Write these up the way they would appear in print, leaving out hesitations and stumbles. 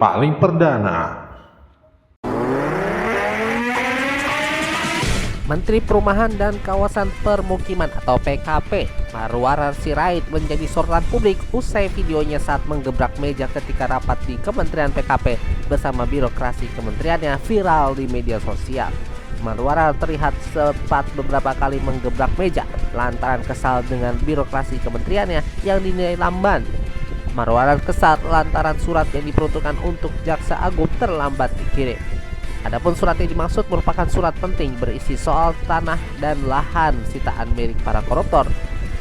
paling perdana. Menteri Perumahan dan Kawasan Permukiman atau PKP, Marwarar Sirait menjadi sorotan publik usai videonya saat menggebrak meja ketika rapat di Kementerian PKP bersama birokrasi kementeriannya viral di media sosial. Marwarar terlihat sempat beberapa kali menggebrak meja lantaran kesal dengan birokrasi kementeriannya yang dinilai lamban. Marwarar kesal lantaran surat yang diperuntukkan untuk Jaksa Agung terlambat dikirim. Adapun surat yang dimaksud merupakan surat penting berisi soal tanah dan lahan sitaan milik para koruptor.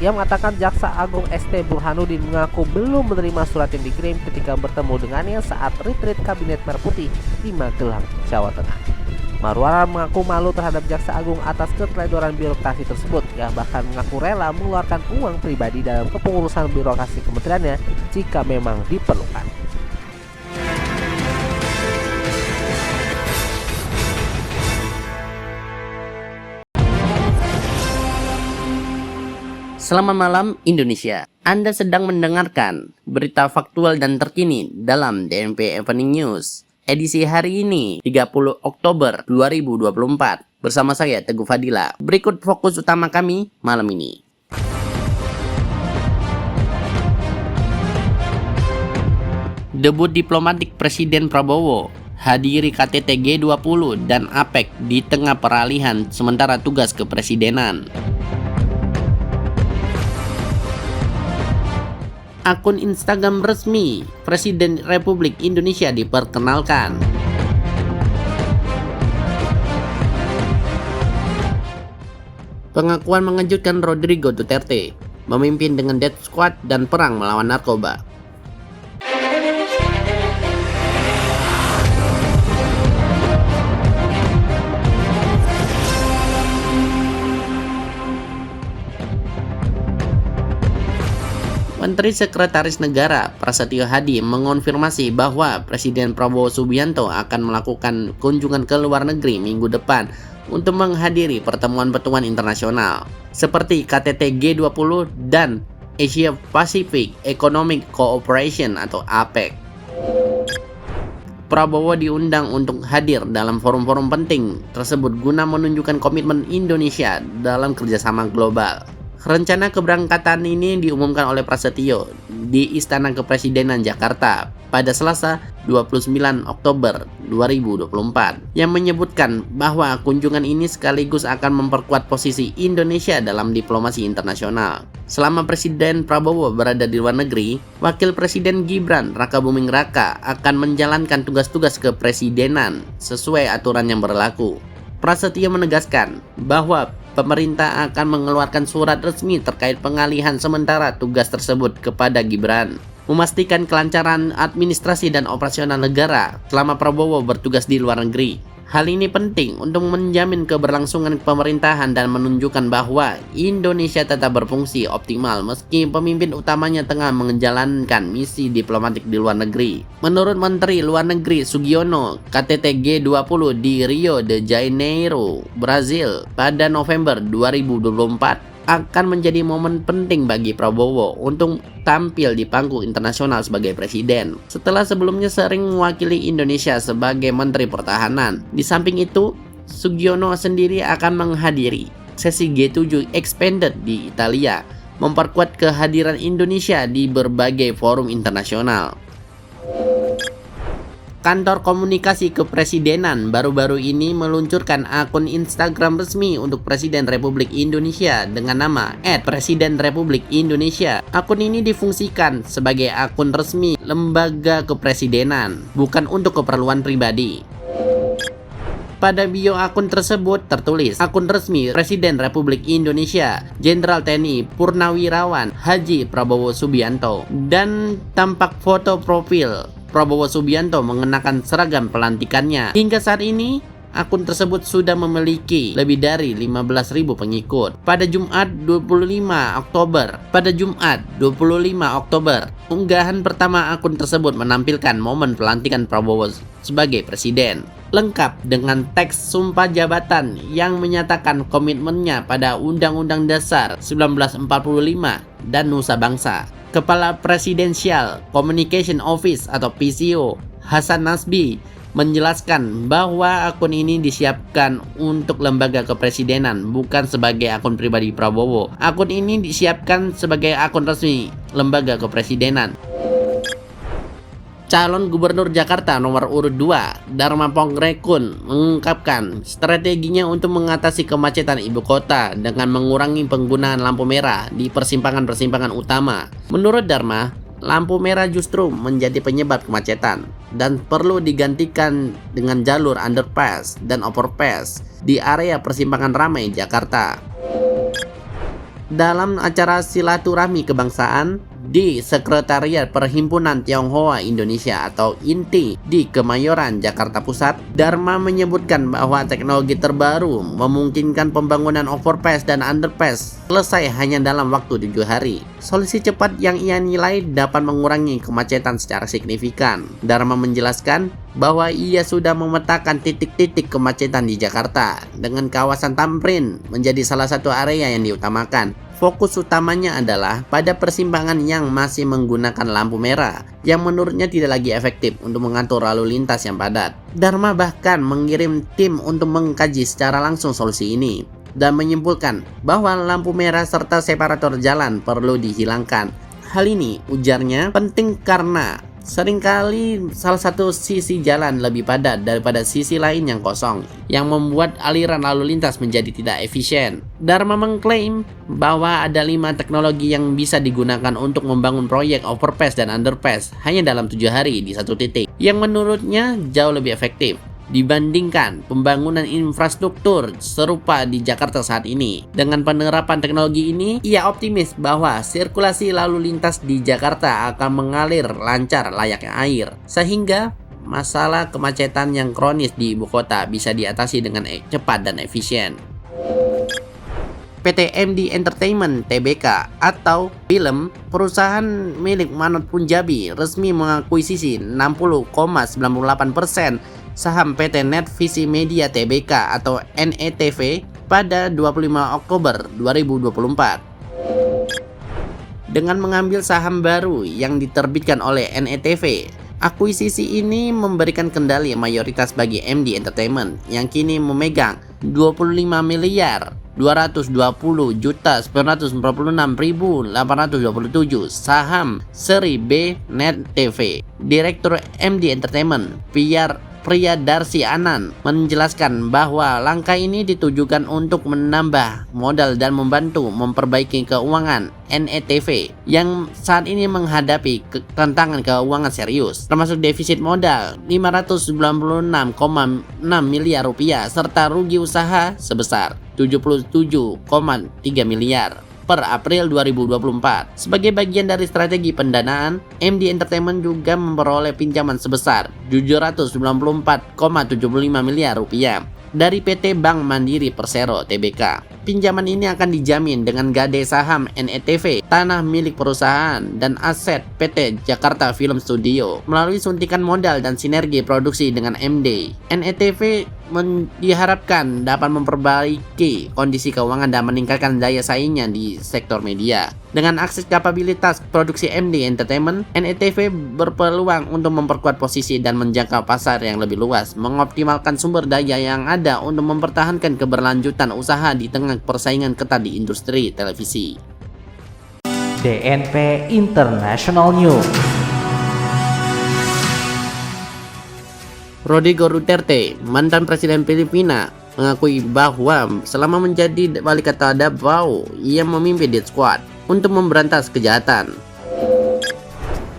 Ia mengatakan Jaksa Agung ST Burhanuddin mengaku belum menerima surat yang dikirim ketika bertemu dengannya saat retreat Kabinet Merah Putih di Magelang, Jawa Tengah. Marwarar mengaku malu terhadap Jaksa Agung atas keteledoran birokrasi tersebut. Ia bahkan mengaku rela mengeluarkan uang pribadi dalam kepengurusan birokrasi kementeriannya jika memang diperlukan. Selamat malam Indonesia. Anda sedang mendengarkan berita faktual dan terkini dalam DNP Evening News. Edisi hari ini 30 Oktober 2024. Bersama saya Teguh Fadila. Berikut fokus utama kami malam ini. Debut diplomatik Presiden Prabowo, hadiri KTT G20 dan APEC di tengah peralihan sementara tugas kepresidenan. Akun Instagram resmi Presiden Republik Indonesia diperkenalkan. Pengakuan mengejutkan Rodrigo Duterte, memimpin dengan death squad dan perang melawan narkoba. Menteri Sekretaris Negara Prasetyo Hadi mengonfirmasi bahwa Presiden Prabowo Subianto akan melakukan kunjungan ke luar negeri minggu depan untuk menghadiri pertemuan-pertemuan internasional seperti KTT G20 dan Asia Pacific Economic Cooperation atau APEC. Prabowo diundang untuk hadir dalam forum-forum penting tersebut guna menunjukkan komitmen Indonesia dalam kerjasama global. Rencana keberangkatan ini diumumkan oleh Prasetyo di Istana Kepresidenan Jakarta pada Selasa 29 Oktober 2024 yang menyebutkan bahwa kunjungan ini sekaligus akan memperkuat posisi Indonesia dalam diplomasi internasional. Selama Presiden Prabowo berada di luar negeri, Wakil Presiden Gibran Rakabuming Raka akan menjalankan tugas-tugas kepresidenan sesuai aturan yang berlaku. Prasetyo menegaskan bahwa pemerintah akan mengeluarkan surat resmi terkait pengalihan sementara tugas tersebut kepada Gibran, memastikan kelancaran administrasi dan operasional negara selama Prabowo bertugas di luar negeri. Hal ini penting untuk menjamin keberlangsungan pemerintahan dan menunjukkan bahwa Indonesia tetap berfungsi optimal meski pemimpin utamanya tengah menjalankan misi diplomatik di luar negeri. Menurut Menteri Luar Negeri Sugiono, KTT G20 di Rio de Janeiro, Brazil pada November 2024 akan menjadi momen penting bagi Prabowo untuk tampil di panggung internasional sebagai presiden setelah sebelumnya sering mewakili Indonesia sebagai Menteri Pertahanan. Di samping itu, Sugiono sendiri akan menghadiri sesi G7 Expanded di Italia, memperkuat kehadiran Indonesia di berbagai forum internasional. Kantor Komunikasi Kepresidenan baru-baru ini meluncurkan akun Instagram resmi untuk Presiden Republik Indonesia dengan nama @Presiden Republik Indonesia. Akun ini difungsikan sebagai akun resmi lembaga kepresidenan, bukan untuk keperluan pribadi. Pada bio akun tersebut tertulis akun resmi Presiden Republik Indonesia Jenderal TNI Purnawirawan Haji Prabowo Subianto dan tampak foto profil Prabowo Subianto mengenakan seragam pelantikannya. Hingga saat ini, akun tersebut sudah memiliki lebih dari 15.000 pengikut. Pada Jumat 25 Oktober, unggahan pertama akun tersebut menampilkan momen pelantikan Prabowo sebagai presiden. lengkap dengan teks sumpah jabatan yang menyatakan komitmennya pada Undang-Undang Dasar 1945 dan Nusa Bangsa. Kepala Presidential Communication Office atau PCO, Hasan Nasbi, menjelaskan bahwa akun ini disiapkan untuk lembaga kepresidenan, bukan sebagai akun pribadi Prabowo. Akun ini disiapkan sebagai akun resmi lembaga kepresidenan. Calon Gubernur Jakarta nomor urut 2, Dharma Pongrekun, mengungkapkan strateginya untuk mengatasi kemacetan ibu kota dengan mengurangi penggunaan lampu merah di persimpangan-persimpangan utama. Menurut Dharma, lampu merah justru menjadi penyebab kemacetan dan perlu digantikan dengan jalur underpass dan overpass di area persimpangan ramai Jakarta. Dalam acara silaturahmi kebangsaan di Sekretariat Perhimpunan Tionghoa Indonesia atau INTI di Kemayoran, Jakarta Pusat, Dharma menyebutkan bahwa teknologi terbaru memungkinkan pembangunan overpass dan underpass selesai hanya dalam waktu 7 hari. Solusi cepat yang ia nilai dapat mengurangi kemacetan secara signifikan. Dharma menjelaskan bahwa ia sudah memetakan titik-titik kemacetan di Jakarta dengan kawasan Tamrin menjadi salah satu area yang diutamakan. Fokus utamanya adalah pada persimpangan yang masih menggunakan lampu merah yang menurutnya tidak lagi efektif untuk mengatur lalu lintas yang padat. Dharma bahkan mengirim tim untuk mengkaji secara langsung solusi ini dan menyimpulkan bahwa lampu merah serta separator jalan perlu dihilangkan. Hal ini, ujarnya, penting karena seringkali salah satu sisi jalan lebih padat daripada sisi lain yang kosong, yang membuat aliran lalu lintas menjadi tidak efisien. Dharma mengklaim bahwa ada 5 teknologi yang bisa digunakan untuk membangun proyek overpass dan underpass hanya dalam 7 hari di satu titik, yang menurutnya jauh lebih efektif dibandingkan pembangunan infrastruktur serupa di Jakarta saat ini. Dengan penerapan teknologi ini, ia optimis bahwa sirkulasi lalu lintas di Jakarta akan mengalir lancar layaknya air, sehingga masalah kemacetan yang kronis di ibu kota bisa diatasi dengan cepat dan efisien. PT MD Entertainment Tbk atau film, perusahaan milik Manoj Punjabi, resmi mengakuisisi 60,98% saham PT Netvisi Media Tbk atau NETV pada 25 Oktober 2024. Dengan mengambil saham baru yang diterbitkan oleh NETV, akuisisi ini memberikan kendali mayoritas bagi MD Entertainment yang kini memegang 25.220.946.827 saham seri B NETV. Direktur MD Entertainment, Priyadarsi Anand, menjelaskan bahwa langkah ini ditujukan untuk menambah modal dan membantu memperbaiki keuangan NETV yang saat ini menghadapi tantangan keuangan serius, termasuk defisit modal 596,6 miliar rupiah serta rugi usaha sebesar 77,3 miliar per April 2024. Sebagai bagian dari strategi pendanaan, MD Entertainment juga memperoleh pinjaman sebesar 794,75 miliar rupiah dari PT Bank Mandiri Persero Tbk. Pinjaman ini akan dijamin dengan gade saham NETV, tanah milik perusahaan, dan aset PT Jakarta Film Studio melalui suntikan modal dan sinergi produksi dengan MD. NETV diharapkan dapat memperbaiki kondisi keuangan dan meningkatkan daya saingnya di sektor media. Dengan akses kapabilitas produksi MD Entertainment, NETV berpeluang untuk memperkuat posisi dan menjangkau pasar yang lebih luas, mengoptimalkan sumber daya yang ada untuk mempertahankan keberlanjutan usaha di tengah persaingan ketat di industri televisi. DNP International News. Rodrigo Duterte, mantan presiden Filipina, mengakui bahwa selama menjadi wali kota Davao, ia memimpin Death Squad untuk memberantas kejahatan.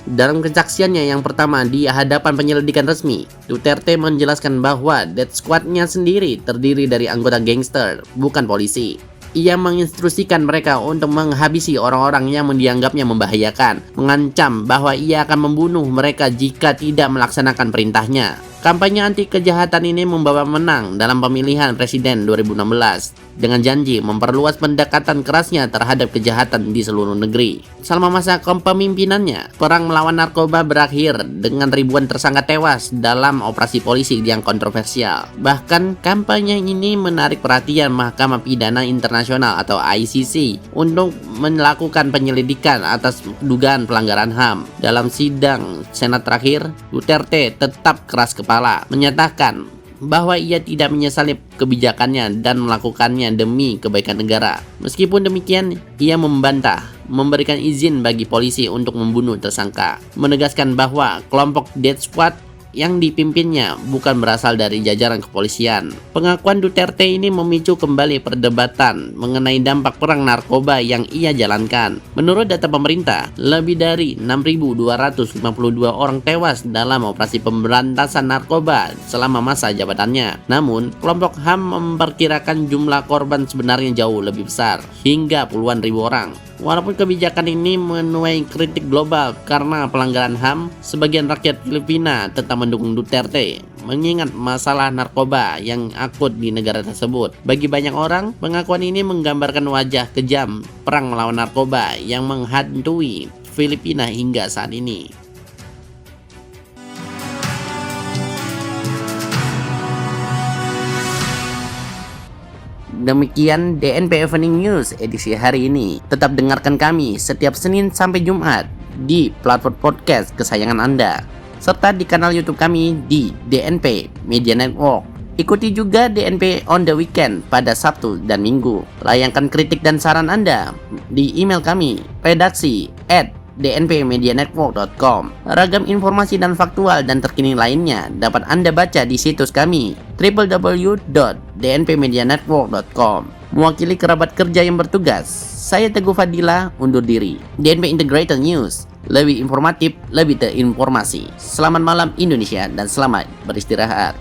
Dalam kesaksiannya yang pertama di hadapan penyelidikan resmi, Duterte menjelaskan bahwa Death Squad-nya sendiri terdiri dari anggota gangster, bukan polisi. Ia menginstruksikan mereka untuk menghabisi orang-orang yang dianggapnya membahayakan, mengancam bahwa ia akan membunuh mereka jika tidak melaksanakan perintahnya. Kampanye anti kejahatan ini membawa menang dalam pemilihan presiden 2016. dengan janji memperluas pendekatan kerasnya terhadap kejahatan di seluruh negeri. Selama masa kepemimpinannya, perang melawan narkoba berakhir dengan ribuan tersangka tewas dalam operasi polisi yang kontroversial. Bahkan, kampanye ini menarik perhatian Mahkamah Pidana Internasional atau ICC untuk melakukan penyelidikan atas dugaan pelanggaran HAM. Dalam sidang Senat terakhir, Duterte tetap keras kepala, menyatakan bahwa ia tidak menyesali kebijakannya dan melakukannya demi kebaikan negara. Meskipun demikian, ia memberikan izin bagi polisi untuk membunuh tersangka, menegaskan bahwa kelompok Death Squad yang dipimpinnya bukan berasal dari jajaran kepolisian. Pengakuan Duterte ini memicu kembali perdebatan mengenai dampak perang narkoba yang ia jalankan. Menurut data pemerintah, lebih dari 6.252 orang tewas dalam operasi pemberantasan narkoba selama masa jabatannya. Namun, kelompok HAM memperkirakan jumlah korban sebenarnya jauh lebih besar, hingga puluhan ribu orang. Walaupun kebijakan ini menuai kritik global karena pelanggaran HAM, sebagian rakyat Filipina tetap mendukung Duterte, mengingat masalah narkoba yang akut di negara tersebut. Bagi banyak orang, pengakuan ini menggambarkan wajah kejam perang melawan narkoba yang menghantui Filipina hingga saat ini. Demikian DNP Evening News edisi hari ini. Tetap dengarkan kami setiap Senin sampai Jumat di platform podcast kesayangan Anda, serta di kanal YouTube kami di DNP Media Network. Ikuti juga DNP on the Weekend pada Sabtu dan Minggu. Layangkan kritik dan saran Anda di email kami, redaksi@dnpmedianetwork.com. Ragam informasi dan faktual dan terkini lainnya dapat Anda baca di situs kami www.dnpmedianetwork.com. Mewakili kerabat kerja yang bertugas, saya Teguh Fadila undur diri. DNP Integrated News, lebih informatif, lebih terinformasi. Selamat malam Indonesia dan selamat beristirahat.